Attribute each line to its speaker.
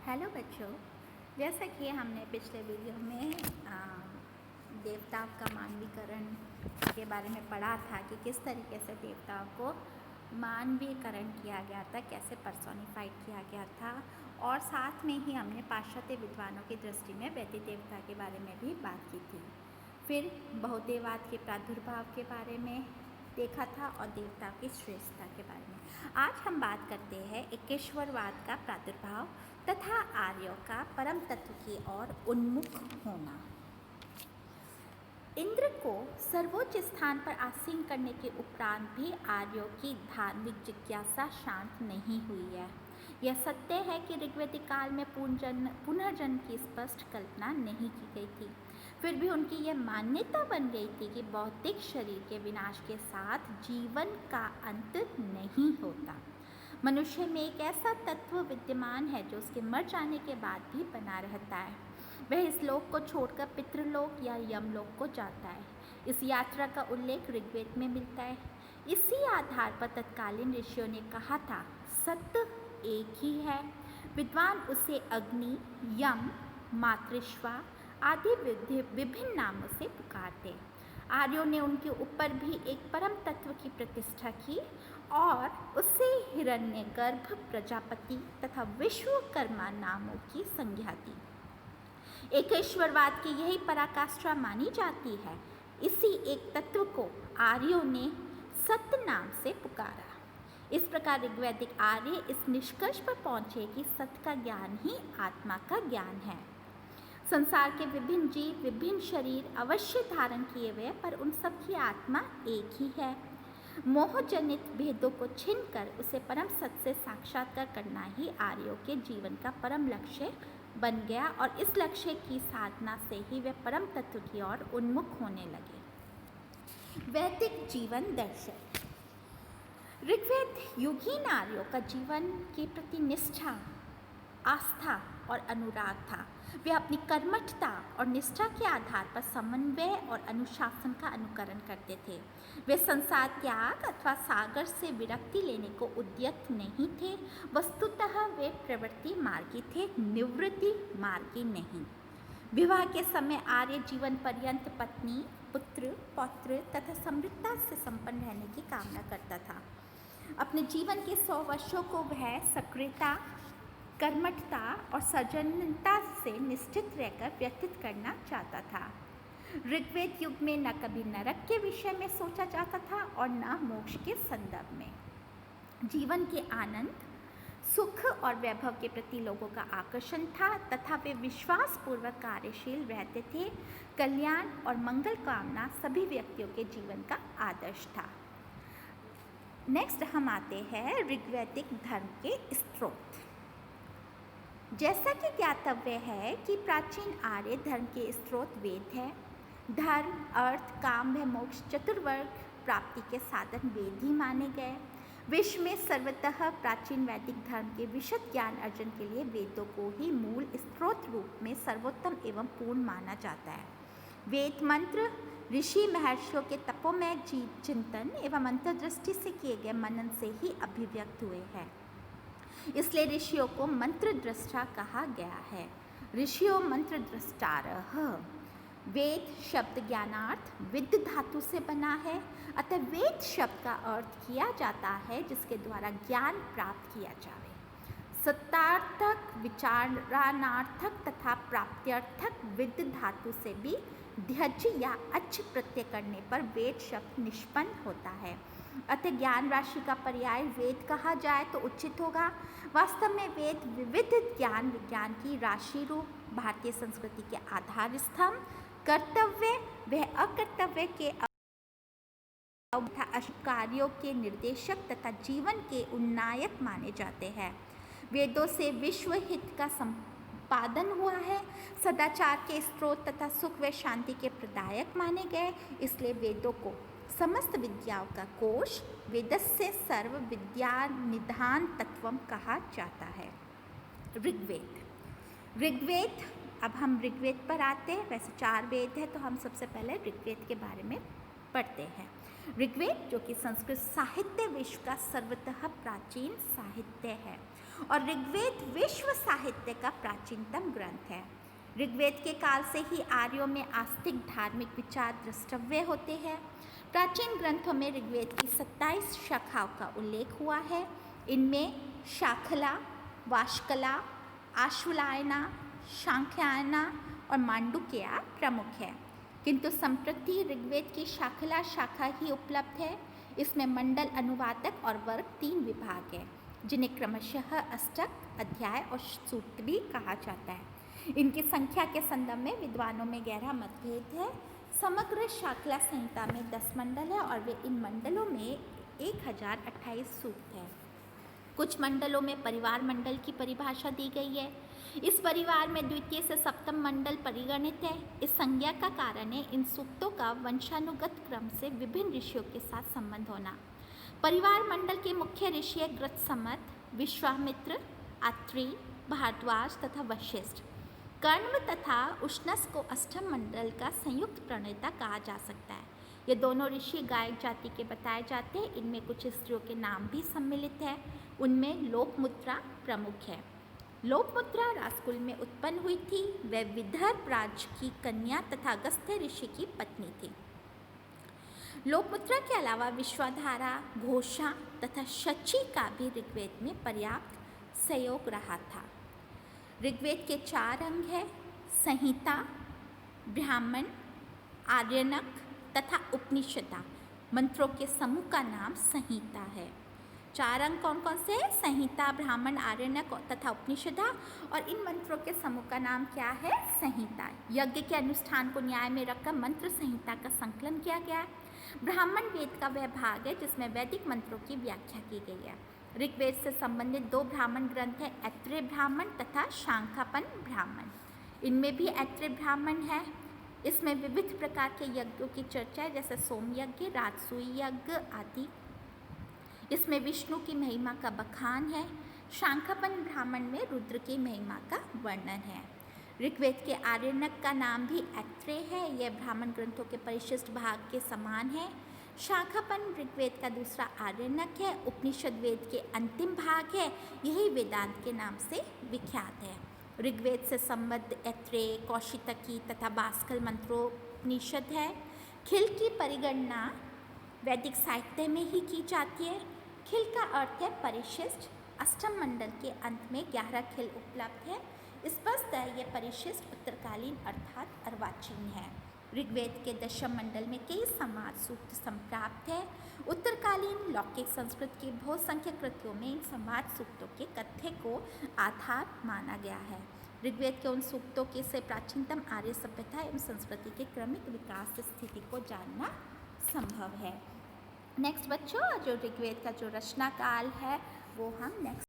Speaker 1: Hello बच्चों, जैसा कि हमने पिछले वीडियो में देवताओं का मानवीकरण के बारे में पढ़ा था कि किस तरीके से देवताओं को मानवीकरण किया गया था, कैसे पर्सोनिफाइड किया गया था, और साथ में ही हमने पाश्चात्य विद्वानों की दृष्टि में वैदिक देवता के बारे में भी बात की थी। फिर बहुदेववाद के प्रादुर्भाव के बारे में देखा था और देवताओं की श्रेष्ठता के बारे में। आज हम बात करते हैं एकेश्वरवाद का प्रादुर्भाव तथा आर्यों का परम तत्व की ओर उन्मुख होना। इंद्र को सर्वोच्च स्थान पर आसीन करने के उपरांत भी आर्यों की धार्मिक जिज्ञासा शांत नहीं हुई है। यह सत्य है कि ऋग्वैदिक काल में पुनर्जन्म की स्पष्ट कल्पना नहीं की गई थी। फिर भी उनकी यह मान्यता बन गई थी कि भौतिक शरीर के विनाश के साथ जीवन का अंत नहीं होता। मनुष्य में एक ऐसा तत्व विद्यमान है जो उसके मर जाने के बाद भी बना रहता है। वह इस लोक को छोड़कर पितृलोक या यमलोक को जाता है। इस यात्रा का उल्लेख ऋग्वेद में मिलता है। इसी आधार पर तत्कालीन ऋषियों ने कहा था, सत्य एक ही है। विद्वान उसे अग्नि, यम, मातृश्वा आदि विभिन्न नामों से पुकारते। आर्यों ने उनके ऊपर भी एक परम तत्व की प्रतिष्ठा की और उसे हिरण्यगर्भ, प्रजापति तथा विश्वकर्मा नामों की संज्ञा दी। एकेश्वरवाद की यही पराकाष्ठा मानी जाती है। इसी एक तत्व को आर्यों ने सत्य नाम से पुकारा। इस प्रकार ऋग्वैदिक आर्य इस निष्कर्ष पर पहुंचे कि सत्य का ज्ञान ही आत्मा का ज्ञान है। संसार के विभिन्न जीव, विभिन्न शरीर अवश्य धारण किए हुए, पर उन सब की आत्मा एक ही है। मोहजनित भेदों को छीनकर उसे परम सत्य से साक्षात्कार करना ही आर्यों के जीवन का परम लक्ष्य बन गया और इस लक्ष्य की साधना से ही वे परम तत्व की ओर उन्मुख होने लगे। वैदिक जीवन दर्शन। ऋग्वेद युगीन आर्यों का जीवन के प्रति निष्ठा, आस्था और अनुराग था। वे अपनी कर्मठता और निष्ठा के आधार पर समन्वय और अनुशासन का अनुकरण करते थे। वे संसार त्याग अथवा सागर से विरक्ति लेने को उद्यत नहीं थे। वस्तुतः वे प्रवृत्ति मार्गी थे, निवृत्ति मार्गी नहीं। विवाह के समय आर्य जीवन पर्यंत पत्नी, पुत्र, पौत्र तथा समृद्धता से संपन्न रहने की कामना करता था। अपने जीवन के 100 वर्षों को वह सक्रियता, कर्मठता और सजनता से निश्चित रहकर व्यतीत करना चाहता था। ऋग्वेद युग में न कभी नरक के विषय में सोचा जाता था और न मोक्ष के संदर्भ में। जीवन के आनंद, सुख और वैभव के प्रति लोगों का आकर्षण था तथा वे विश्वासपूर्वक कार्यशील रहते थे। कल्याण और मंगल कामना सभी व्यक्तियों के जीवन का आदर्श था। नेक्स्ट हम आते हैं ऋग्वैदिक धर्म के स्रोत। जैसा कि ज्ञातव्य है कि प्राचीन आर्य धर्म के स्रोत वेद है। धर्म, अर्थ, काम व मोक्ष चतुर्वर्ग प्राप्ति के साधन वेद ही माने गए। विश्व में सर्वतः प्राचीन वैदिक धर्म के विशद ज्ञान अर्जन के लिए वेदों को ही मूल स्रोत रूप में सर्वोत्तम एवं पूर्ण माना जाता है। वेद मंत्र ऋषि महर्षियों के तपोमय चिंतन एवं अंतर्दृष्टि से किए गए मनन से ही अभिव्यक्त हुए हैं। इसलिए ऋषियों को मंत्र दृष्टा कहा गया है। ऋषियों मंत्र दृष्टारः। वेद शब्द ज्ञानार्थ विद धातु से बना है, अतः वेद शब्द का अर्थ किया जाता है जिसके द्वारा ज्ञान प्राप्त किया जाए। सत्तार्थक, विचारणार्थक तथा प्राप्त्यर्थक विद धातु से भी ध्यज या अच्छ प्रत्यय करने पर वेद शब्द निष्पन्न होता है। अतः ज्ञान राशि का पर्याय वेद कहा जाए तो उचित होगा। वास्तव में वेद विविध ज्ञान विज्ञान की राशि रूप, भारतीय संस्कृति के आधार स्तंभ, कर्तव्य व अकर्तव्य के कार्यों के निर्देशक तथा जीवन के उन्नायक माने जाते हैं। वेदों से विश्व हित का संपादन हुआ है, सदाचार के स्रोत तथा सुख व शांति के प्रदायक माने गए। इसलिए वेदों को समस्त विद्याओं का कोश, वेदस्य सर्व विद्या निधान तत्वम कहा जाता है। ऋग्वेद। अब हम ऋग्वेद पर आते हैं। वैसे 4 वेद है तो हम सबसे पहले ऋग्वेद के बारे में पढ़ते हैं। ऋग्वेद जो कि संस्कृत साहित्य विश्व का सर्वतः प्राचीन साहित्य है और ऋग्वेद विश्व साहित्य का प्राचीनतम ग्रंथ है। ऋग्वेद के काल से ही आर्यों में आस्तिक धार्मिक विचार द्रष्टव्य होते हैं। प्राचीन ग्रंथों में ऋग्वेद की 27 शाखाओं का उल्लेख हुआ है। इनमें शाखला, वाशकला, आश्वलायना, सांख्यायना और मांडुक्या प्रमुख है, किंतु संप्रति ऋग्वेद की शाखला शाखा ही उपलब्ध है। इसमें मंडल, अनुवादक और वर्ग 3 विभाग है, जिन्हें क्रमशः अष्टक, अध्याय और सूक्त भी कहा जाता है। इनकी संख्या के संदर्भ में विद्वानों में गहरा मतभेद है। समग्र शाखला संहिता में 10 मंडल है और वे इन मंडलों में 1028 सूक्त है। कुछ मंडलों में परिवार मंडल की परिभाषा दी गई है। इस परिवार में द्वितीय से सप्तम मंडल परिगणित है। इस संज्ञा का कारण है इन सूक्तों का वंशानुगत क्रम से विभिन्न ऋषियों के साथ संबंध होना। परिवार मंडल के मुख्य ऋषि है गृत्समत, विश्वामित्र, अत्रि, भारद्वाज तथा वशिष्ठ। कर्ण तथा उष्णस को अष्टम मंडल का संयुक्त प्रणेता कहा जा सकता है। ये दोनों ऋषि गायक जाति के बताए जाते हैं। इनमें कुछ स्त्रियों के नाम भी सम्मिलित है। उनमें लोपमुद्रा प्रमुख है। लोपमुद्रा राजकुल में उत्पन्न हुई थी। वह विदर्भ राज्य की कन्या तथा अगस्त्य ऋषि की पत्नी थी। लोपमुद्रा के अलावा विश्वाधारा, घोषा तथा शची का भी ऋग्वेद में पर्याप्त सहयोग रहा था। ऋग्वेद के 4 अंग हैं: संहिता, ब्राह्मण, आर्यनक तथा उपनिषदा। मंत्रों के समूह का नाम संहिता है। 4 अंग कौन कौन से हैं? संहिता, ब्राह्मण, आर्यनक तथा उपनिषदा। और इन मंत्रों के समूह का नाम क्या है? संहिता। यज्ञ के अनुष्ठान को न्याय में रखकर मंत्र संहिता का संकलन किया गया है। ब्राह्मण वेद का वह भाग है जिसमें वैदिक मंत्रों की व्याख्या की गई है। ऋग्वेद से संबंधित 2 ब्राह्मण ग्रंथ है, ऐत्रेय ब्राह्मण तथा शांखापन ब्राह्मण। इनमें भी ऐत्रेय ब्राह्मण है। इसमें विविध प्रकार के यज्ञों की चर्चा है, जैसे सोम यज्ञ, राजसूय यज्ञ आदि। इसमें विष्णु की महिमा का बखान है। शांखापन ब्राह्मण में रुद्र की महिमा का वर्णन है। ऋग्वेद के आर्यनक का नाम भी ऐत्रेय है। यह ब्राह्मण ग्रंथों के परिशिष्ट भाग के समान है। शाखापन ऋग्वेद का दूसरा आर्यनक है। उपनिषद वेद के अंतिम भाग है। यही वेदांत के नाम से विख्यात है। ऋग्वेद से संबद्ध ऐत्रेय, कौशितकी तथा बास्कल मंत्रोपनिषद है। खिल की परिगणना वैदिक साहित्य में ही की जाती है। खिल का अर्थ है परिशिष्ट। अष्टम मंडल के अंत में 11 खिल उपलब्ध है। स्पष्ट है यह परिशिष्ट उत्तरकालीन अर्थात अर्वाचीन है। ऋग्वेद के 10वें मंडल में कई समाज सूक्त संप्राप्त है। उत्तरकालीन लौकिक संस्कृत की बहुसंख्यक कृतियों में इन समाज सूक्तों के कथ्य को आधार माना गया है। ऋग्वेद के उन सूक्तों के से प्राचीनतम आर्य सभ्यता एवं संस्कृति के क्रमिक विकास स्थिति को जानना संभव है। नेक्स्ट बच्चों, जो ऋग्वेद का जो रचना काल है वो हम नेक्स्ट